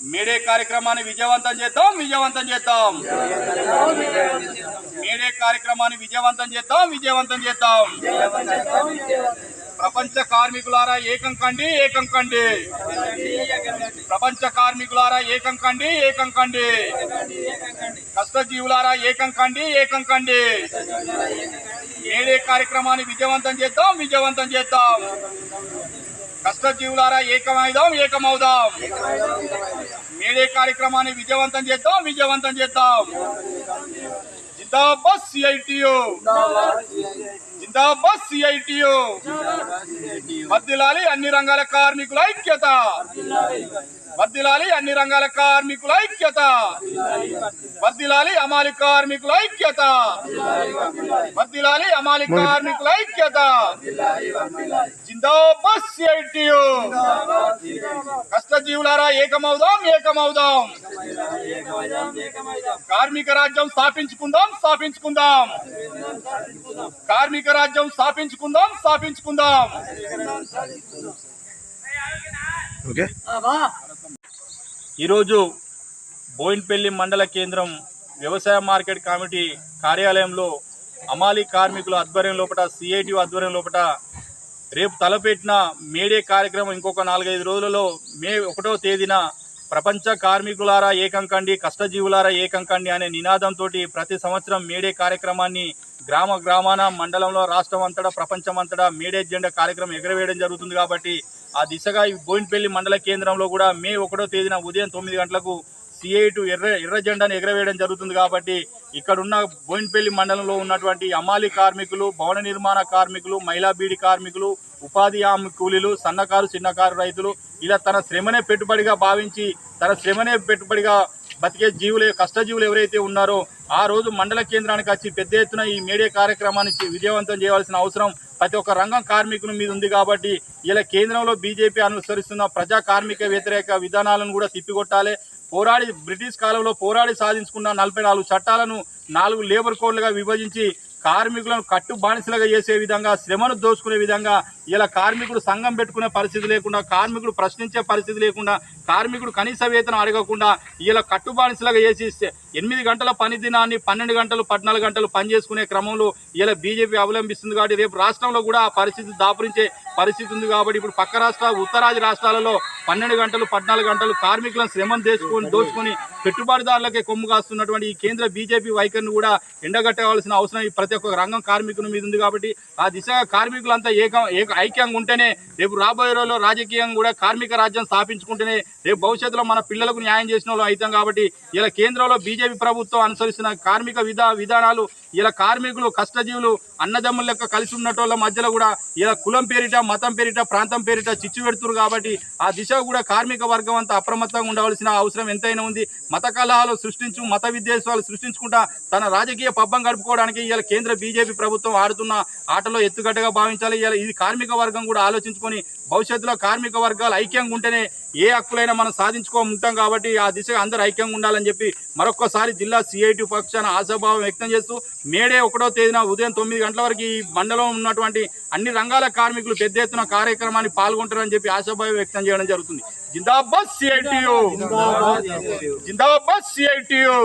May Day కార్యక్రమాన్ని విజయవంతం చేద్దాం విజయవంతం చేద్దాం మేడే కార్యక్రమాన్ని విజయవంతం చేద్దాం విజయవంతం చేద్దాం ప్రపంచ కార్మికులారా ఏకం కండి ఏకం కండి ప్రపంచ కార్మికులారా ఏకం కండి ఏకం కండి కష్టజీవులారా ఏకం కండి ఏకం కండి మేడే కార్యక్రమాన్ని విజయవంతం చేద్దాం విజయవంతం చేద్దాం కష్టజీవులారా ఏకమైదాం ఏకమవుదాం మేడే కార్యక్రమాన్ని విజయవంతం చేద్దాం విజయవంతం చేద్దాం జిందాబాద్ సిఐటియు జిందాబాద్ సిఐటియు వర్ధిల్లాలి అన్ని రంగాల కార్మికుల ఐక్యత వర్ధిల్లాలి అన్ని రంగాల కార్మికుల ఐక్యత వర్ధిల్లాలి అమాలి కార్మికుల ఐక్యత వర్ధిల్లాలి అమాలి కార్మికుల ఐక్యత జిందాబాద్ సిఐటియు కష్టజీవులారా ఏకమవుదాం ఏకమవుదాం కార్మిక రాజ్యం స్థాపించుకుందాం స్థాపించుకుందాం కార్మిక రాజ్యం స్థాపించుకుందాం స్థాపించుకుందాం ఈరోజు బోయిన్పల్లి మండల కేంద్రం వ్యవసాయ మార్కెట్ కమిటీ కార్యాలయంలో అమాలి కార్మికుల ఆధ్వర్యం లోపల సిఐటి ఆధ్వర్యం లోపల రేపు తలపెట్టిన మేడే కార్యక్రమం ఇంకొక 4-5 రోజులలో మే 1వ తేదీన ప్రపంచ కార్మికులారా ఏకం కండి కష్టజీవులారా ఏకం కండి అనే నినాదంతో ప్రతి సంవత్సరం మేడే కార్యక్రమాన్ని గ్రామ గ్రామాన మండలంలో రాష్ట్రం అంతటా ప్రపంచం అంతటా మేడే జెండా కార్యక్రమం ఎగరవేయడం జరుగుతుంది కాబట్టి ఆ దిశగా ఈ బోయిన్పల్లి మండల కేంద్రంలో కూడా మే 1వ తేదీన ఉదయం 9 గంటలకు సిఐటి ఎర్ర జెండాను ఎగరవేయడం జరుగుతుంది కాబట్టి ఇక్కడున్న బోయిన్పల్లి మండలంలో ఉన్నటువంటి అమాలి కార్మికులు భవన నిర్మాణ కార్మికులు మహిళా బీడి కార్మికులు ఉపాధి హామీ కూలీలు సన్నకారు చిన్నకారు రైతులు ఇలా తన శ్రమనే పెట్టుబడిగా భావించి తన శ్రమనే పెట్టుబడిగా బతికే జీవులు కష్టజీవులు ఎవరైతే ఉన్నారో ఆ రోజు మండల కేంద్రానికి వచ్చి పెద్ద ఎత్తున ఈ మేడే కార్యక్రమాన్ని విజయవంతం చేయవలసిన అవసరం ప్రతి ఒక్క రంగం కార్మికుల మీద ఉంది కాబట్టి ఇలా కేంద్రంలో బీజేపీ అనుసరిస్తున్న ప్రజా కార్మిక వ్యతిరేక విధానాలను కూడా తిప్పికొట్టాలి పోరాడి బ్రిటిష్ కాలంలో పోరాడి సాధించుకున్న 44 చట్టాలను 4 లేబర్ కోడ్లుగా విభజించి కార్మికులను కట్టు బానిసలుగా చేసే విధంగా శ్రమను దోచుకునే విధంగా ఇలా కార్మికుడు సంఘం పెట్టుకునే పరిస్థితి లేకుండా కార్మికుడు ప్రశ్నించే పరిస్థితి లేకుండా కార్మికుడు కనీస వేతనం అడగకుండా ఇలా కట్టు బానిసలుగా చేసి 8 గంటల పని దినాన్ని 12 గంటలు 14 గంటలు పనిచేసుకునే క్రమంలో ఇలా బీజేపీ అవలంబిస్తుంది కాబట్టి రేపు రాష్ట్రంలో కూడా ఆ పరిస్థితి దాపురించే పరిస్థితి ఉంది కాబట్టి ఇప్పుడు పక్క ఉత్తరాది రాష్ట్రాలలో 12 గంటలు 14 గంటలు కార్మికులను శ్రమను దోచుకొని పెట్టుబడిదారులకే కొమ్ము కాస్తున్నటువంటి ఈ కేంద్ర బీజేపీ వైఖరిని కూడా ఎండగట్టవలసిన అవసరం ప్రతి ఒక్క రంగం కార్మికుల మీద ఉంది కాబట్టి ఆ దిశగా కార్మికులంతా ఐక్యంగా ఉంటేనే రేపు రాబోయే రోజుల్లో రాజకీయంగా కూడా కార్మిక రాజ్యం స్థాపించుకుంటేనే రేపు భవిష్యత్తులో మన పిల్లలకు న్యాయం చేసిన వాళ్ళు అవుతాం కాబట్టి ఇలా కేంద్రంలో బీజేపీ ప్రభుత్వం అనుసరిస్తున్న కార్మిక విధానాలు ఇలా కార్మికులు కష్టజీవులు అన్నదమ్ముల లెక్క కలిసి ఉన్నటోళ్ళ మధ్యలో కూడా ఇలా కులం పేరిట మతం పేరిట ప్రాంతం పేరిట చిచ్చు పెడుతున్నారు కాబట్టి ఆ దిశ కూడా కార్మిక వర్గం అంతా అప్రమత్తంగా ఉండవలసిన అవసరం ఎంతైనా ఉంది మత కలహాలు మత విద్వేషాలు సృష్టించుకుంటా తన రాజకీయ పబ్బం గడుపుకోవడానికి ఇలా కేంద్ర బీజేపీ ప్రభుత్వం ఆడుతున్న ఆటలో ఎత్తుగడ్డగా భావించాలి ఇలా ఇది కార్మిక వర్గం కూడా ఆలోచించుకొని భవిష్యత్తులో కార్మిక వర్గాలు ఐక్యంగా ఉంటేనే ఏ హక్కులైనా మనం ఉంటాం కాబట్టి ఆ దిశగా అందరూ ఐక్యంగా ఉండాలని చెప్పి మరొక్కసారి జిల్లా సిఐటి పక్షాన ఆశాభావం వ్యక్తం చేస్తూ మేడే 1వ తేదీన ఉదయం 9 గంటల వరకు ఈ మండలం ఉన్నటువంటి అన్ని రంగాల కార్మికులు పెద్ద ఎత్తున కార్యక్రమాన్ని పాల్గొంటారని చెప్పి ఆశాభావం వ్యక్తం చేయడం జరుగుతుంది. జిందాబాద్ సిఐటియు జిందాబాద్ సిఐటియు.